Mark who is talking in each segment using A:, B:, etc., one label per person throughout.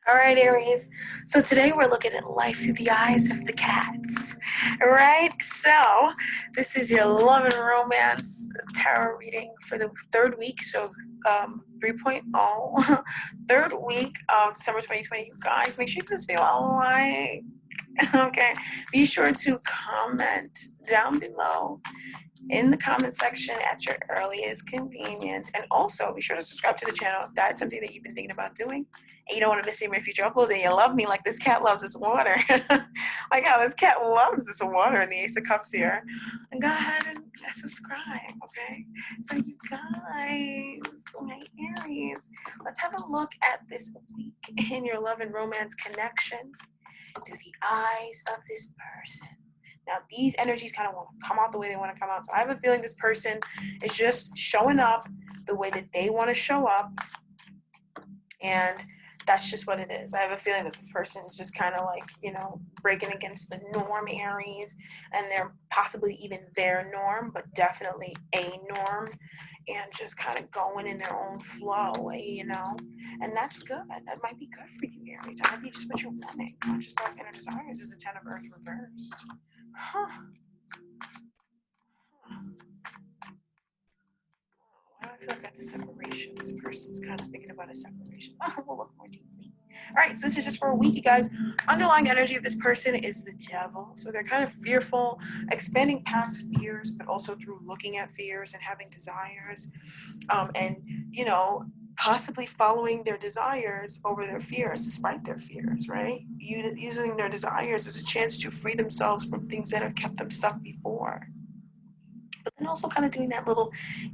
A: All right, Aries. So today we're looking at life through the eyes of the cats. All right. So this is your love and romance tarot reading for the third week. So 3.0, third week of December 2020. You guys, make sure you give this video a like. Okay. Be sure to comment down below in the comment section at your earliest convenience. And also be sure to subscribe to the channel if that's something that you've been thinking about doing and you don't want to miss any of my future uploads and you love me like this cat loves this water. Like how this cat loves this water in the Ace of Cups here. And go ahead and subscribe, okay? So you guys, my Aries, let's have a look at this week in your love and romance connection through the eyes of this person. Now, these energies kind of want to come out the way they want to come out. So I have a feeling this person is just showing up the way that they want to show up. And that's just what it is. I have a feeling that this person is just kind of like, breaking against the norm, Aries. And they're possibly even their norm, but definitely a norm. And just kind of going in their own flow, And that's good. That might be good for you, Aries. That might be just what you're wanting. Conscious thoughts, inner desires is a 10 of Earth reversed. Huh. Why do I feel like that's a separation? This person's kind of thinking about a separation. We'll look more deeply. All right, so this is just for a week, you guys. Underlying energy of this person is the devil. So they're kind of fearful, expanding past fears, but also through looking at fears and having desires. Possibly following their desires over their fears, despite their fears, right? Using their desires as a chance to free themselves from things that have kept them stuck before. But then also kind of doing that little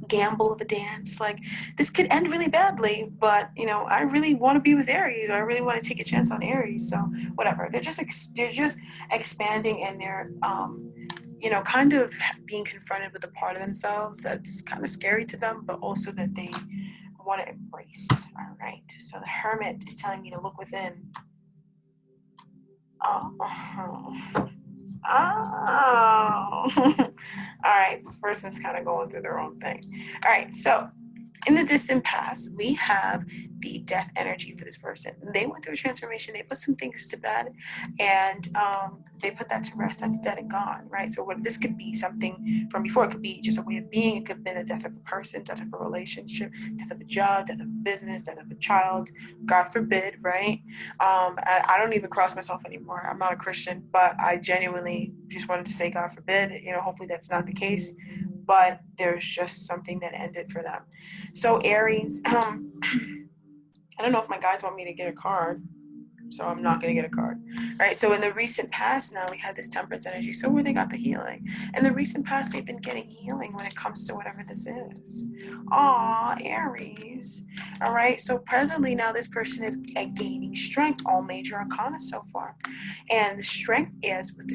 A: gamble of a dance. Like, this could end really badly, but, I really want to be with Aries, or I really want to take a chance on Aries. So whatever. They're just expanding, and they're, kind of being confronted with a part of themselves that's kind of scary to them, but also that they want to embrace. All right. So the Hermit is telling me to look within. Oh. All right, this person's kind of going through their own thing. All right, so in the distant past, we have the death energy for this person. They went through a transformation. They put some things to bed, and they put that to rest. That's dead and gone, right? So what this could be something from before. It could be just a way of being. It could have been the death of a person, death of a relationship, death of a job, death of a business, death of a child. God forbid, right? I don't even cross myself anymore. I'm not a Christian, but I genuinely just wanted to say God forbid. Hopefully that's not the case. But there's just something that ended for them. So Aries, I don't know if my guys want me to get a card, so I'm not going to get a card. All right, so in the recent past now, we had this temperance energy. So where they got the healing. In the recent past, they've been getting healing when it comes to whatever this is. Aw, Aries. All right, so presently now this person is gaining strength, all major arcana so far. And the strength is with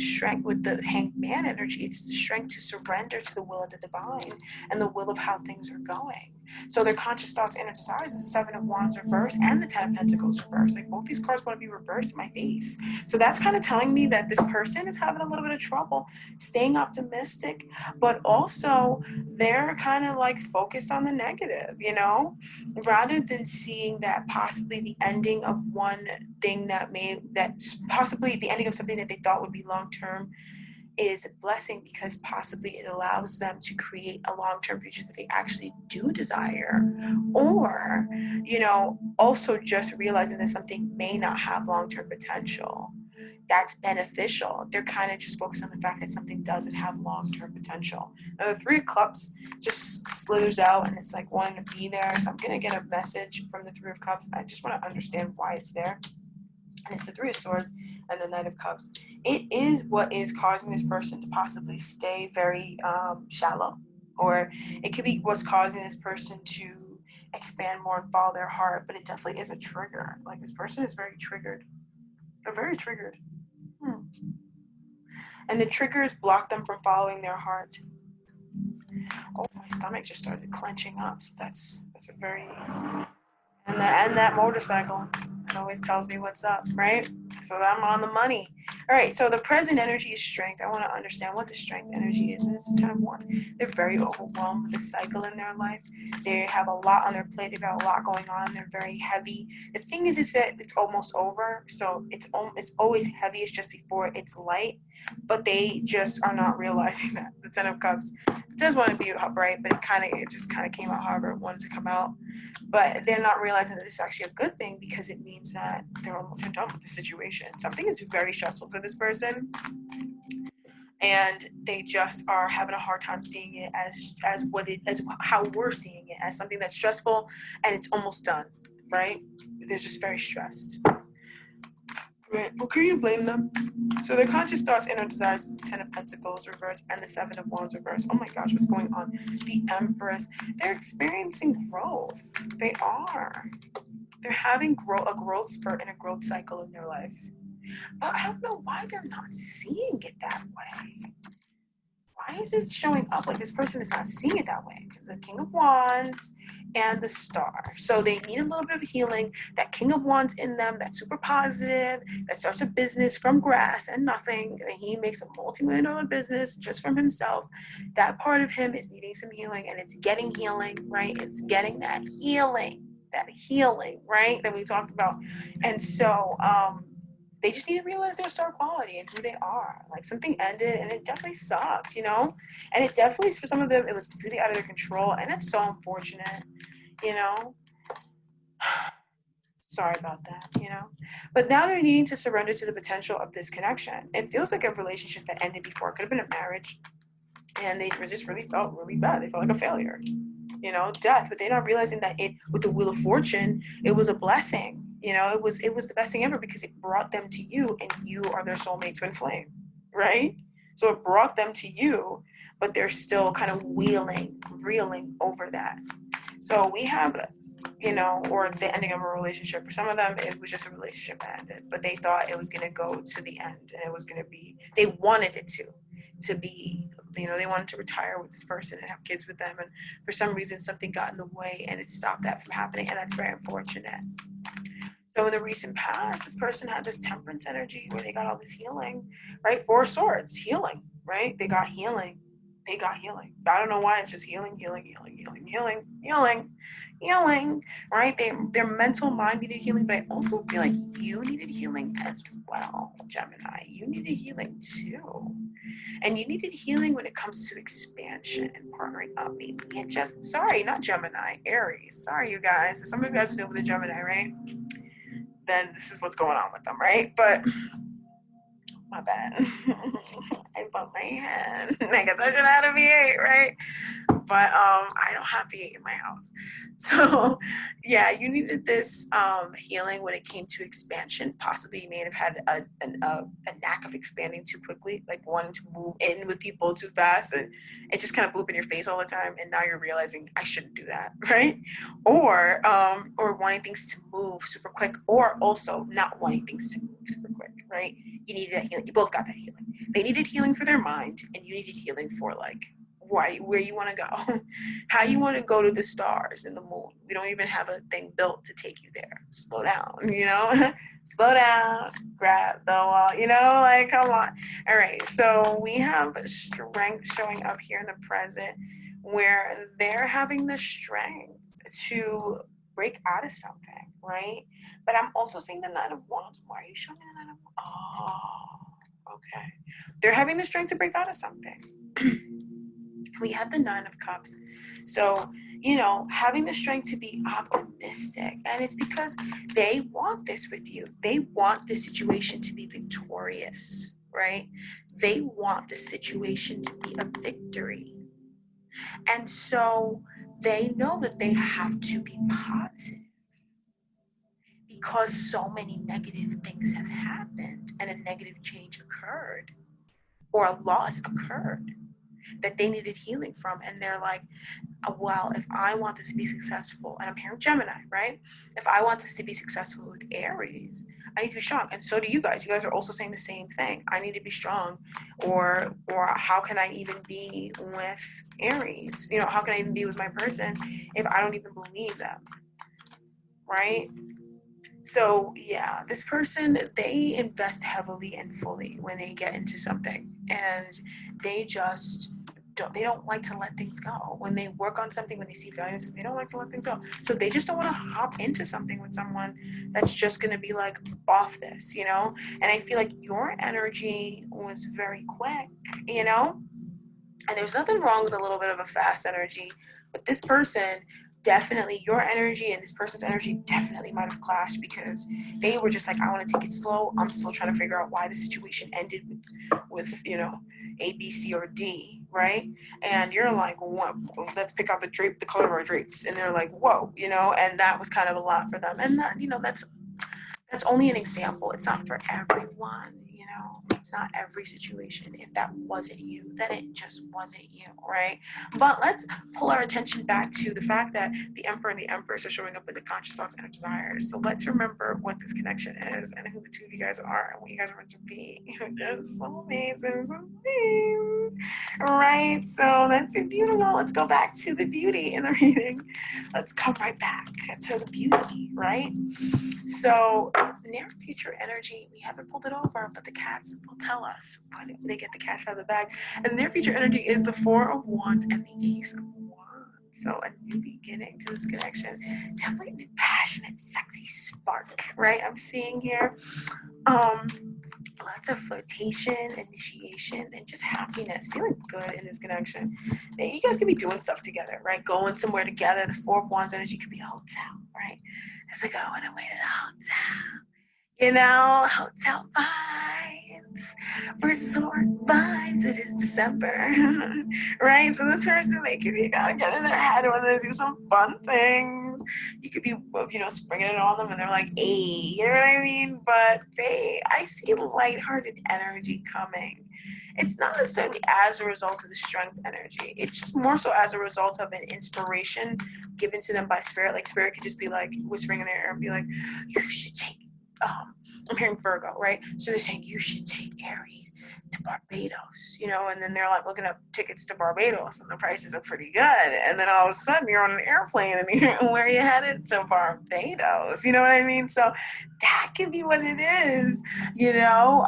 A: the hanged man energy, it's the strength to surrender to the will of the divine and the will of how things are going. So their conscious thoughts, inner desires is the 7 of Wands reversed and the 10 of Pentacles reversed. Like, both these cards want to be reversed in my face. So that's kind of telling me that this person is having a little bit of trouble staying optimistic, but also they're kind of like focused on the negative, rather than seeing that possibly the ending of one thing that's possibly the ending of something that they thought would be long term is a blessing, because possibly it allows them to create a long-term future that they actually do desire, or also just realizing that something may not have long-term potential that's beneficial. They're kind of just focused on the fact that something doesn't have long-term potential. Now the 3 of Cups just slithers out, and it's like wanting to be there. So I'm gonna get a message from the 3 of Cups. I just want to understand why it's there. And it's the 3 of Swords and the Knight of Cups. It is what is causing this person to possibly stay very shallow, or it could be what's causing this person to expand more and follow their heart, but it definitely is a trigger. Like, this person is very triggered. They're very triggered. And the triggers block them from following their heart. Oh, my stomach just started clenching up. So that's a very... And that motorcycle, it always tells me what's up, right? So I'm on the money. All right, so the present energy is strength. I want to understand what the strength energy is. And this is 10 of Wands. They're very overwhelmed with the cycle in their life. They have a lot on their plate. They've got a lot going on. They're very heavy. The thing is that it's almost over. So it's always heaviest just before it's light. But they just are not realizing that. The 10 of Cups does want to be bright, but it just kind of came out however it wanted to come out. But they're not realizing that this is actually a good thing, because it means that they're done with the situation. Something is very stressful for this person, and they just are having a hard time seeing it as how we're seeing it, as something that's stressful and it's almost done, right? They're just very stressed. Right. Well, can you blame them? So their conscious thoughts, inner desires, the 10 of Pentacles reverse and the 7 of Wands reverse. Oh my gosh, what's going on? The Empress. They're experiencing growth. They are. They're having a growth spurt and a growth cycle in their life. But I don't know why they're not seeing it that way. Why is it showing up like this person is not seeing it that way? Because the King of Wands and the Star. So they need a little bit of healing. That King of Wands in them, that's super positive, that starts a business from grass and nothing, and he makes a multi-million-dollar business just from himself. That part of him is needing some healing, and it's getting healing, right? It's getting that healing, right? That we talked about. And so, they just need to realize their star quality and who they are. Like, something ended and it definitely sucked, and it definitely, for some of them, it was completely out of their control, and it's so unfortunate, sorry about that, but now they're needing to surrender to the potential of this connection. It feels like a relationship that ended before. It could have been a marriage, and they just really felt really bad. They felt like a failure, death, but they're not realizing that with the Wheel of Fortune, it was a blessing. It was the best thing ever, because it brought them to you, and you are their soulmate twin flame, right? So it brought them to you, but they're still kind of reeling over that. So we have, or the ending of a relationship. For some of them, it was just a relationship that ended, but they thought it was going to go to the end, and it was going to be, they wanted it to be, they wanted to retire with this person and have kids with them, and for some reason something got in the way and it stopped that from happening, and that's very unfortunate. So in the recent past, this person had this Temperance energy where they got all this healing, right? 4 of Swords, healing, right? They got healing. I don't know why. It's just healing, right? Their mental mind needed healing, but I also feel like you needed healing as well, Gemini. You needed healing too. And you needed healing when it comes to expansion and partnering up. Maybe not Gemini, Aries. Sorry, you guys. If some of you guys deal with a Gemini, right? Then this is what's going on with them, right? But my bad. I bumped my head. I guess I should have had a V8, right? But I don't have V8 in my house. So yeah, you needed this healing when it came to expansion. Possibly you may have had a knack of expanding too quickly, like wanting to move in with people too fast, and it just kind of blew up in your face all the time, and now you're realizing I shouldn't do that, right? Or wanting things to move super quick, or also not wanting things to move super quick, right? You needed that healing. You both got that healing. They needed healing for their mind, and you needed healing for where you want to go, how you want to go to the stars and the moon. We don't even have a thing built to take you there. Slow down, slow down, grab the wall, come on. All right, so we have strength showing up here in the present, where they're having the strength to break out of something, right? But I'm also seeing the 9 of Wands. Why are you showing me the 9 of Wands? Oh, okay. They're having the strength to break out of something. We have the 9 of Cups. So, having the strength to be optimistic. And it's because they want this with you. They want the situation to be victorious, right? They want the situation to be a victory. And so they know that they have to be positive, because so many negative things have happened and a negative change occurred, or a loss occurred, that they needed healing from. And they're like, well, if I want this to be successful, and I'm hearing Gemini, right? If I want this to be successful with Aries, I need to be strong. And so do you guys. You guys are also saying the same thing. I need to be strong. Or how can I even be with Aries? How can I even be with my person if I don't even believe them, right? So yeah, this person, they invest heavily and fully when they get into something, and they just they don't like to let things go. When they work on something, when they see value in something, they don't like to let things go. So they just don't want to hop into something with someone that's just gonna be like off this, you know? And I feel like your energy was very quick, you know? And there's nothing wrong with a little bit of a fast energy, but this person, definitely your energy and this person's energy definitely might have clashed, because they were just like, I want to take it slow. I'm still trying to figure out why the situation ended with you know, A, B, C, or D, right? And you're like, what? Let's pick out the color of our drapes, and they're like, whoa, you know. And that was kind of a lot for them, and that, you know, that's only an example. It's not for everyone, you know. It's not every situation. If that wasn't you, then it just wasn't you, right? But let's pull our attention back to the fact that the Emperor and the Empress are showing up in the conscious thoughts and desires. So let's remember what this connection is and who the two of you guys are and what you guys are meant to be. You're just soulmates and soulmates, right? So that's beautiful. Let's go back to the beauty in the reading. Let's come right back to the beauty, right? So near future energy, we haven't pulled it over, but the cats will tell us when they get the cats out of the bag. And near future energy is the Four of Wands and the Ace of Wands. So a new beginning to this connection. Definitely a new passionate, sexy spark, right? I'm seeing here. Lots of flirtation, initiation, and just happiness, feeling good in this connection. Now, you guys could be doing stuff together, right? Going somewhere together. The Four of Wands energy could be a hotel, right? It's like, I went away to the hotel. You know, hotel vibes, resort vibes. It is December, right? So this person, they could be get in their head when they do some fun things. You could be, you know, springing it on them, and they're like, "Hey," you know what I mean? But I see lighthearted energy coming. It's not necessarily as a result of the strength energy. It's just more so as a result of an inspiration given to them by spirit. Like spirit could just be like whispering in their ear and be like, "You should take." I'm hearing Virgo, right? So they're saying you should take Aries to Barbados, you know, and then they're like looking up tickets to Barbados, and the prices are pretty good. And then all of a sudden you're on an airplane and you're, where are you headed? To Barbados, you know what I mean? So that can be what it is, you know.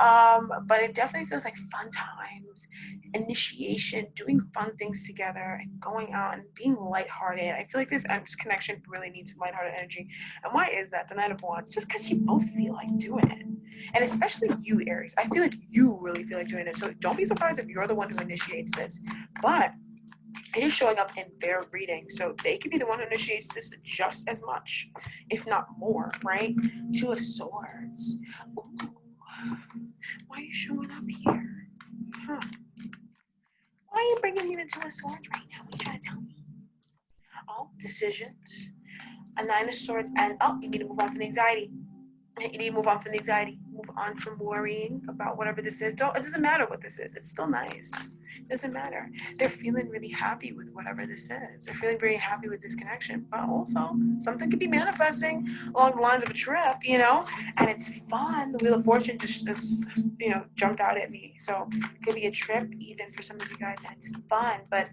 A: But it definitely feels like fun times, initiation, doing fun things together, and going out and being lighthearted. I feel like this connection really needs some lighthearted energy. And why is that? The Knight of Wands, just because you both feel like doing it. And especially you, Aries. I feel like you really feel like doing it. So don't be surprised if you're the one who initiates this. But it is showing up in their reading. So they could be the one who initiates this just as much, if not more, right? Two of Swords. Ooh. Why are you showing up here? Huh. Why are you bringing me the Two of Swords right now? What are you trying to tell me? Oh, decisions. A Nine of Swords. And, oh, you need to move on from the anxiety. You need to move on from the anxiety. Move on from worrying about whatever this is. It doesn't matter what this is. It's still nice. It doesn't matter. They're feeling really happy with whatever this is. They're feeling very happy with this connection. But also, something could be manifesting along the lines of a trip, you know? And it's fun. The Wheel of Fortune just you know, jumped out at me. So it could be a trip even for some of you guys, and it's fun. But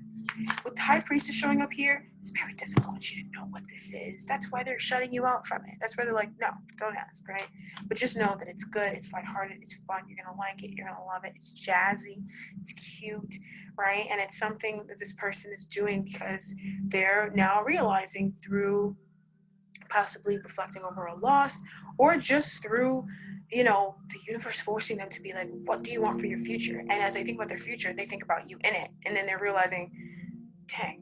A: with the High Priestess showing up here, Spirit doesn't want you to know what this is. That's why they're shutting you out from it. That's why they're like, no, don't ask, right? But just know that it's good, it's lighthearted, it's fun, you're gonna like it, you're gonna love it, it's jazzy, it's cute, right? And it's something that this person is doing because they're now realizing through possibly reflecting over a loss, or just through, you know, the universe forcing them to be like, what do you want for your future? And as they think about their future, they think about you in it. And then they're realizing, dang,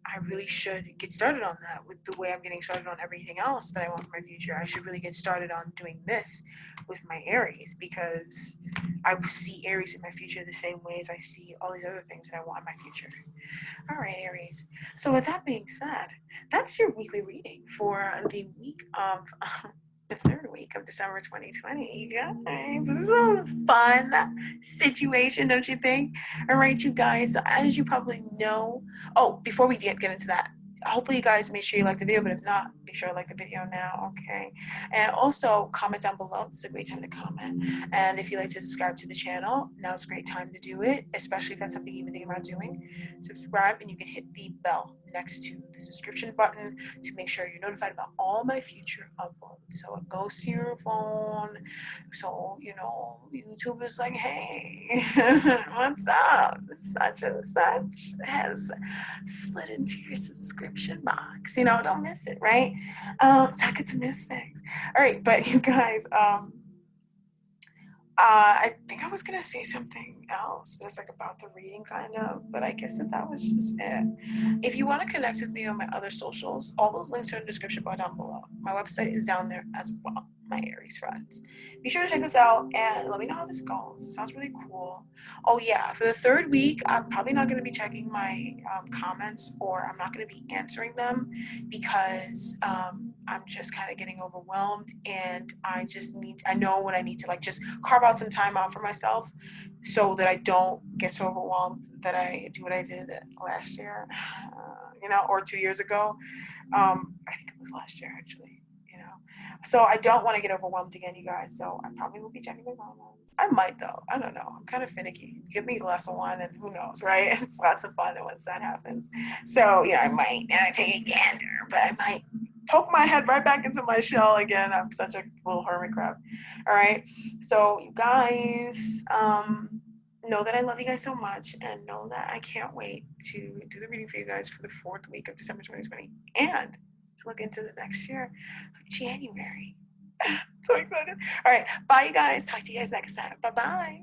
A: I really should get started on that with the way I'm getting started on everything else that I want for my future. I should really get started on doing this with my Aries, because I see Aries in my future the same way as I see all these other things that I want in my future. All right, Aries. So with that being said, that's your weekly reading for the week of the third week of December 2020. You guys, this is a fun situation, don't you think? All right, you guys. So as you probably know, oh, before we get into that, hopefully you guys make sure you like the video, but if not, be sure to like the video now, okay? And also comment down below. This is a great time to comment. And if you'd like to subscribe to the channel, now's a great time to do it, especially if that's something you've been thinking about doing. Subscribe, and you can hit the bell next to the subscription button to make sure you're notified about all my future uploads. So it goes to your phone. So, you know, YouTube is like, hey, what's up? Such and such has slid into your subscription box. You know, don't miss it, right? It's not good to miss things. All right, but you guys, I think I was gonna say something else. It was like about the reading, kind of, but I guess that was just it. If you want to connect with me on my other socials, all those links are in the description bar down below. My website is down there as well, my Aries friends. Be sure to check this out and let me know how this goes. It sounds really cool. Oh yeah, for the third week, I'm probably not going to be checking my comments, or I'm not going to be answering them because I'm just kind of getting overwhelmed, and I know when I need to like just carve out some time out for myself so that I don't get so overwhelmed that I do what I did last year, you know, or 2 years ago. I think it was last year actually, you know. So I don't want to get overwhelmed again, you guys. So I probably will be checking my comments. I might though. I don't know. I'm kind of finicky. Give me a glass of wine and who knows, right? It's lots of fun once that happens. So yeah, I might take a gander, but I might poke my head right back into my shell again. I'm such a little hermit crab. All right. So you guys, know that I love you guys so much, and know that I can't wait to do the reading for you guys for the 4th week of December 2020 and to look into the next year of January. So excited. All right. Bye, you guys. Talk to you guys next time. Bye-bye.